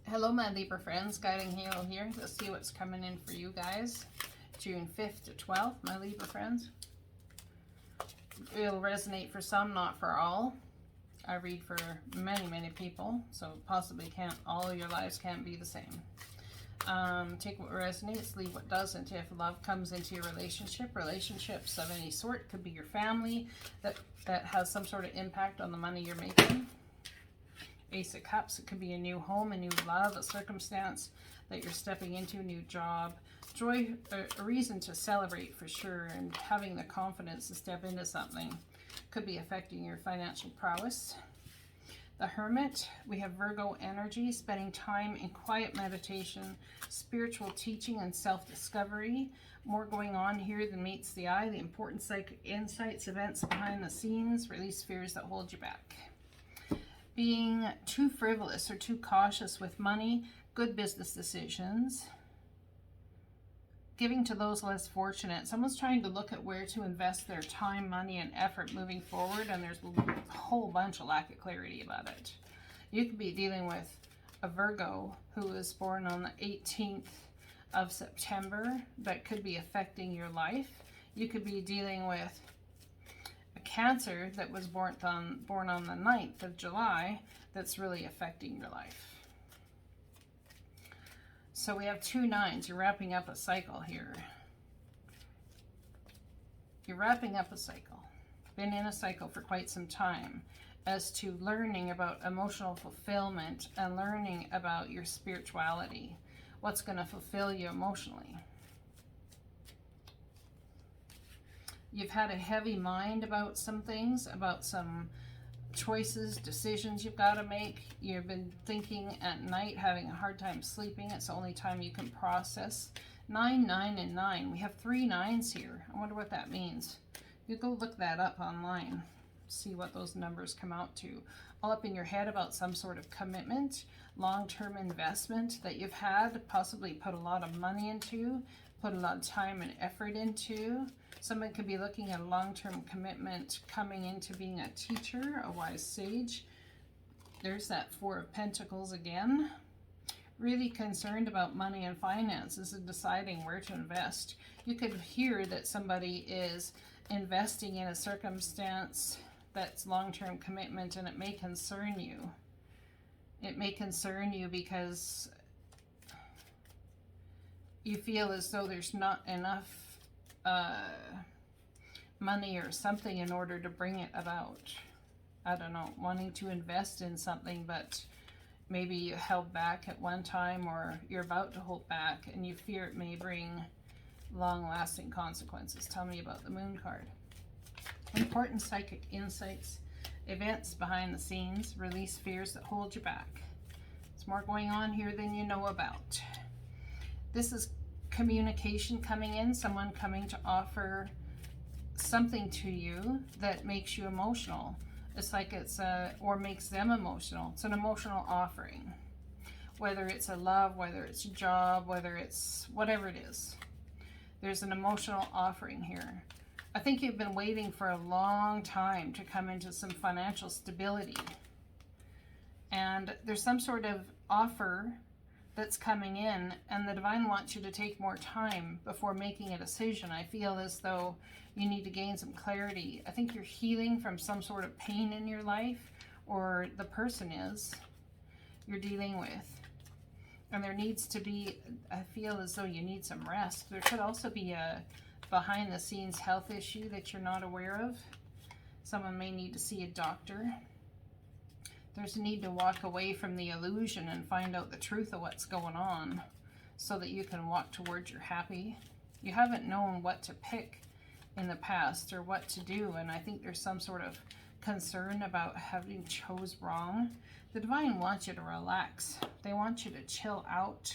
Hello, my Libra friends. Guiding Halo here. Let's see what's coming in for you guys. June 5th to 12th, my Libra friends. It'll resonate for some, not for all. I read for many, many people, so possibly all of your lives can't be the same. Take what resonates, leave what doesn't. If love comes into your relationships of any sort, could be your family that has some sort of impact on the money you're making. Ace of Cups, it could be a new home, a new love, a circumstance that you're stepping into, a new job. Joy, a reason to celebrate for sure, and having the confidence to step into something could be affecting your financial prowess. The Hermit, we have Virgo energy, spending time in quiet meditation, spiritual teaching, and self-discovery. More going on here than meets the eye. The important psychic insights, events behind the scenes, release fears that hold you back. Being too frivolous or too cautious with money, good business decisions. Giving to those less fortunate. Someone's trying to look at where to invest their time, money, and effort moving forward, and there's a whole bunch of lack of clarity about it. You could be dealing with a Virgo who was born on the 18th of September that could be affecting your life. You could be dealing with Cancer that was born on the 9th of July that's really affecting your life. So we have 2 9s. You're wrapping up a cycle here. You're wrapping up a cycle. Been in a cycle for quite some time as to learning about emotional fulfillment and learning about your spirituality. What's going to fulfill you emotionally. You've had a heavy mind about some things, about some choices, decisions you've got to make. You've been thinking at night, having a hard time sleeping. It's the only time you can process. 9, 9, and 9. We have 3 9s here. I wonder what that means. You go look that up online. See what those numbers come out to. All up in your head about some sort of commitment, long-term investment that you've had, possibly put a lot of money into, put a lot of time and effort into. Someone could be looking at a long-term commitment coming into being a teacher, a wise sage. There's that 4 of Pentacles again. Really concerned about money and finances and deciding where to invest. You could hear that somebody is investing in a circumstance that's long-term commitment, and it may concern you. It may concern you because you feel as though there's not enough money or something in order to bring it about. I don't know, wanting to invest in something, but maybe you held back at one time, or you're about to hold back and you fear it may bring long-lasting consequences. Tell me about the Moon card. Important psychic insights, events behind the scenes, release fears that hold you back. There's more going on here than you know about. This is communication coming in, someone coming to offer something to you that makes you emotional. It's like or makes them emotional. It's an emotional offering. Whether it's a love, whether it's a job, whether it's whatever it is. There's an emotional offering here. I think you've been waiting for a long time to come into some financial stability. And there's some sort of offer that's coming in, and the divine wants you to take more time before making a decision. I feel as though you need to gain some clarity. I think you're healing from some sort of pain in your life, or the person is you're dealing with. And there needs to be, I feel as though you need some rest. There could also be a behind the scenes health issue that you're not aware of. Someone may need to see a doctor. There's a need to walk away from the illusion and find out the truth of what's going on so that you can walk towards your happy. You haven't known what to pick in the past or what to do, and I think there's some sort of concern about having chose wrong. The divine wants you to relax. They want you to chill out,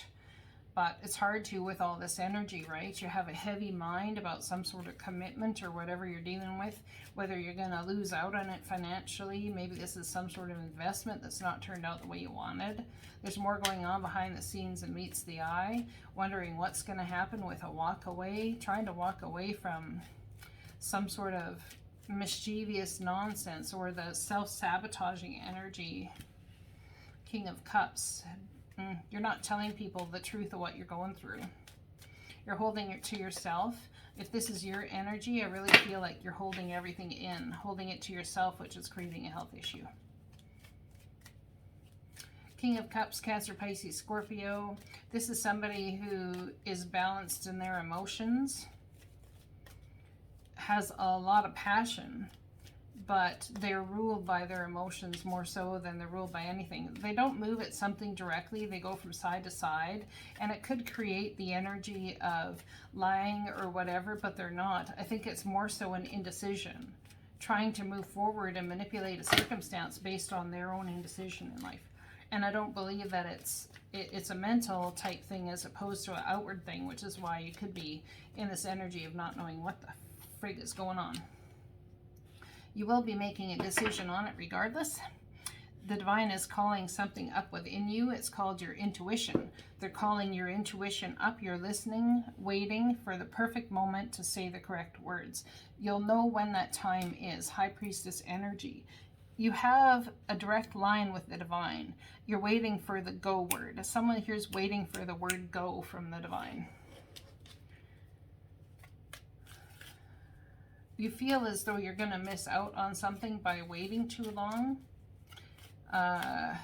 but it's hard to with all this energy, right? You have a heavy mind about some sort of commitment or whatever you're dealing with, whether you're going to lose out on it financially. Maybe this is some sort of investment that's not turned out the way you wanted. There's more going on behind the scenes than meets the eye, wondering what's going to happen with a walk away, trying to walk away from some sort of mischievous nonsense or the self-sabotaging energy. King of Cups, You're not telling people the truth of what you're going through. You're holding it to yourself. If this is your energy, I really feel like you're holding everything in, holding it to yourself, which is creating a health issue. King of Cups, Cancer, Pisces, Scorpio. This is somebody who is balanced in their emotions, has a lot of passion, but they're ruled by their emotions more so than they're ruled by anything. They don't move at something directly. They go from side to side, and it could create the energy of lying or whatever, but they're not. I think it's more so an indecision, trying to move forward and manipulate a circumstance based on their own indecision in life. And I don't believe that it's a mental type thing as opposed to an outward thing, which is why you could be in this energy of not knowing what the frig is going on. You will be making a decision on it regardless. The divine is calling something up within you. It's called your intuition. They're calling your intuition up. You're listening, waiting for the perfect moment to say the correct words. You'll know when that time is. High Priestess energy. You have a direct line with the divine. You're waiting for the go word. Someone here is waiting for the word go from the divine. You feel as though you're going to miss out on something by waiting too long. That's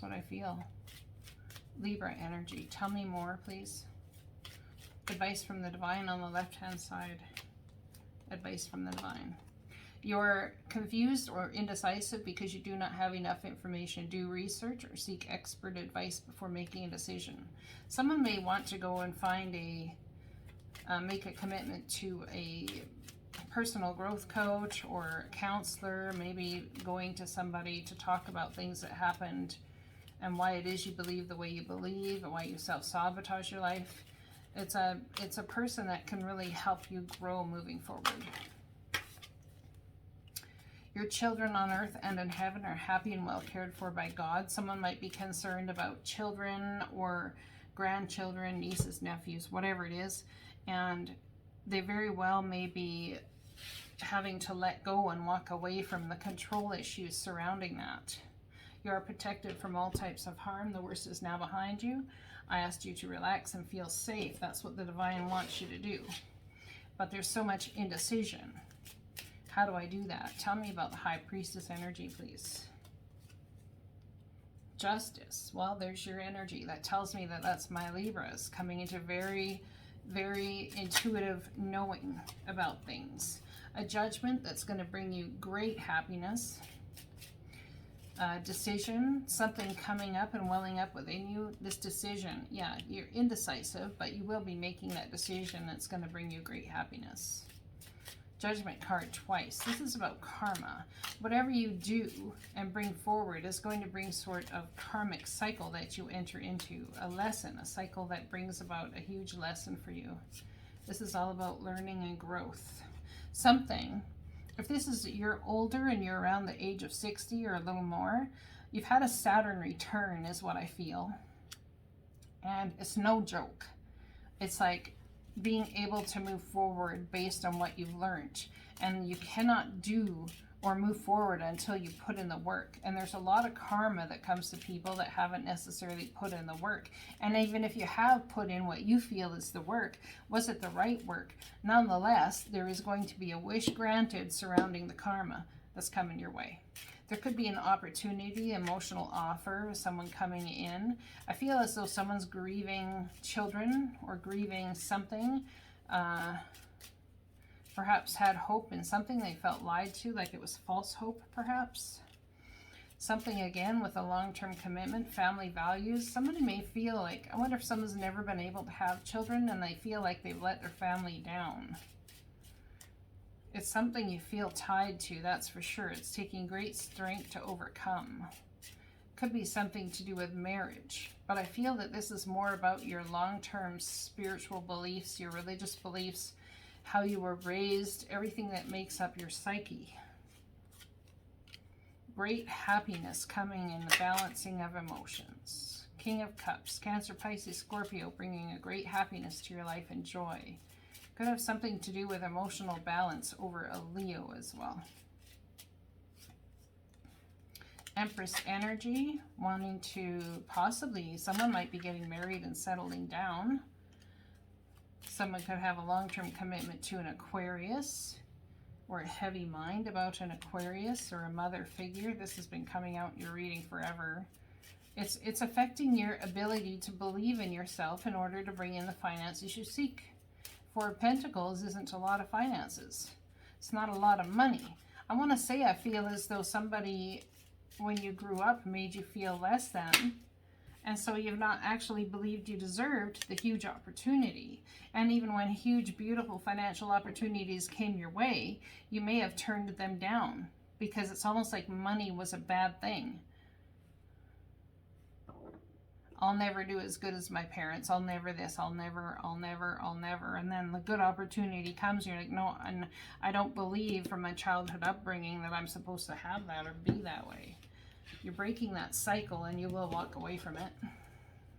what I feel. Libra energy. Tell me more, please. Advice from the divine on the left-hand side. Advice from the divine. You're confused or indecisive because you do not have enough information. Do research or seek expert advice before making a decision. Someone may want to go and find make a commitment to a personal growth coach or counselor, maybe going to somebody to talk about things that happened and why it is you believe the way you believe and why you self-sabotage your life. It's a person that can really help you grow moving forward. Your children on earth and in heaven are happy and well cared for by God. Someone might be concerned about children or grandchildren, nieces, nephews, whatever it is. And they very well may be having to let go and walk away from the control issues surrounding that. You are protected from all types of harm. The worst is now behind you. I asked you to relax and feel safe. That's what the divine wants you to do. But there's so much indecision. How do I do that? Tell me about the High Priestess energy, please. Justice. Well, there's your energy. That tells me that that's my Libras coming into very intuitive knowing about things. A judgment that's going to bring you great happiness. Decision, something coming up and welling up within you. This decision, yeah, you're indecisive, but you will be making that decision that's going to bring you great happiness. Judgment card twice. This is about karma. Whatever you do and bring forward is going to bring sort of karmic cycle that you enter into. A lesson, a cycle that brings about a huge lesson for you. This is all about learning and growth. Something, if this is you're older and you're around the age of 60 or a little more, you've had a Saturn return is what I feel. And it's no joke. It's like being able to move forward based on what you've learned, and you cannot do or move forward until you put in the work. And there's a lot of karma that comes to people that haven't necessarily put in the work. And even if you have put in what you feel is the work, was it the right work? Nonetheless, there is going to be a wish granted surrounding the karma that's coming your way. There could be an opportunity, emotional offer, someone coming in. I feel as though someone's grieving children or grieving something. Perhaps had hope in something they felt lied to, like it was false hope, perhaps. Something, again, with a long-term commitment, family values. Somebody may feel like, I wonder if someone's never been able to have children and they feel like they've let their family down. It's something you feel tied to, that's for sure. It's taking great strength to overcome. Could be something to do with marriage. But I feel that this is more about your long-term spiritual beliefs, your religious beliefs, how you were raised, everything that makes up your psyche. Great happiness coming in the balancing of emotions. King of Cups, Cancer, Pisces, Scorpio, bringing a great happiness to your life and joy. Could have something to do with emotional balance over a Leo as well. Empress energy, wanting to possibly, someone might be getting married and settling down. Someone could have a long-term commitment to an Aquarius, or a heavy mind about an Aquarius or a mother figure. This has been coming out in your reading forever. It's affecting your ability to believe in yourself in order to bring in the finances you seek. Four of Pentacles isn't a lot of finances. It's not a lot of money. I want to say I feel as though somebody, when you grew up, made you feel less than. And so you've not actually believed you deserved the huge opportunity. And even when huge, beautiful financial opportunities came your way, you may have turned them down because it's almost like money was a bad thing. I'll never do as good as my parents. I'll never this. I'll never. And then the good opportunity comes. You're like, no, and I don't believe from my childhood upbringing that I'm supposed to have that or be that way. You're breaking that cycle and you will walk away from it.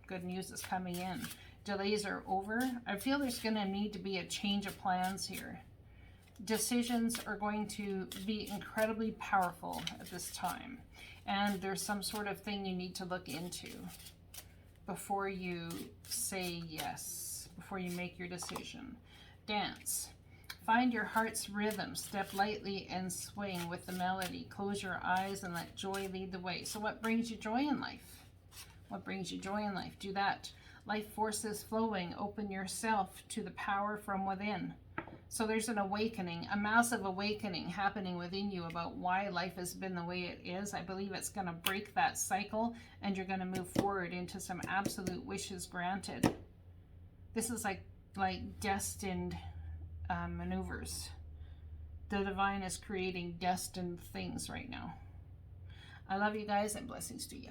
Good news is coming in. Delays are over. I feel there's going to need to be a change of plans here. Decisions are going to be incredibly powerful at this time. And there's some sort of thing you need to look into before you say yes, before you make your decision. Dance. Find your heart's rhythm. Step lightly and swing with the melody. Close your eyes and let joy lead the way. So what brings you joy in life? What brings you joy in life? Do that. Life forces flowing. Open yourself to the power from within. So there's an awakening, a massive awakening happening within you about why life has been the way it is. I believe it's going to break that cycle and you're going to move forward into some absolute wishes granted. This is like destined maneuvers. The divine is creating destined things right now. I love you guys and blessings to you.